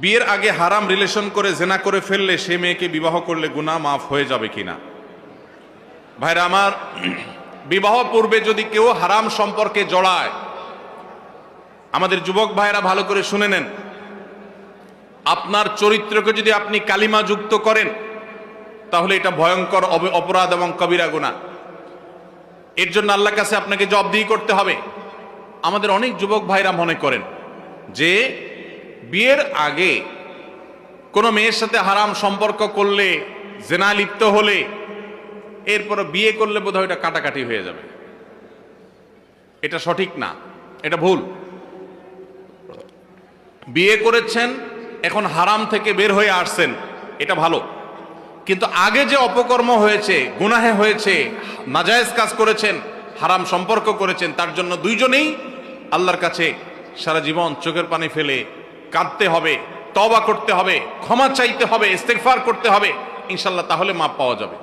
বিয়ের আগে হারাম রিলেশন করে জেনা করে ফেললে সে মেয়েকে বিবাহ করলে গুনাহ মাফ হয়ে যাবে কিনা? ভাইরা আমার, বিবাহ পূর্বে যদি কেউ হারাম সম্পর্কে জড়ায়, আমাদের যুবক ভাইরা ভালো করে শুনে নেন, আপনার চরিত্রকে যদি আপনি কালিমা যুক্ত করেন তাহলে এটা ভয়ঙ্কর অপরাধ এবং কবিরা গুনাহ। এর জন্য আল্লাহর কাছে আপনাকে জবাবদিহি করতে হবে। আমাদের অনেক যুবক ভাইরা মনে করেন যে বিয়ের আগে কোনো মেয়ের সাথে হারাম সম্পর্ক করলে, জেনা লিপ্ত হলে, এরপর বিয়ে করলে বোধহয় এটা কাটাকাটি হয়ে যাবে। এটা সঠিক না, এটা ভুল। বিয়ে করেছেন, এখন হারাম থেকে বের হয়ে আসছেন, এটা ভালো। কিন্তু আগে যে অপকর্ম হয়েছে, গুনাহে হয়েছে, নাজায়েজ কাজ করেছেন, হারাম সম্পর্ক করেছেন, তার জন্য দুইজনেই আল্লাহর কাছে সারা জীবন চোখের পানি ফেলে কাঁদতে হবে, তওবা করতে হবে, ক্ষমা চাইতে হবে, ইস্তেগফার করতে হবে, ইনশাআল্লাহ, তাহলে মাপ পাওয়া যাবে।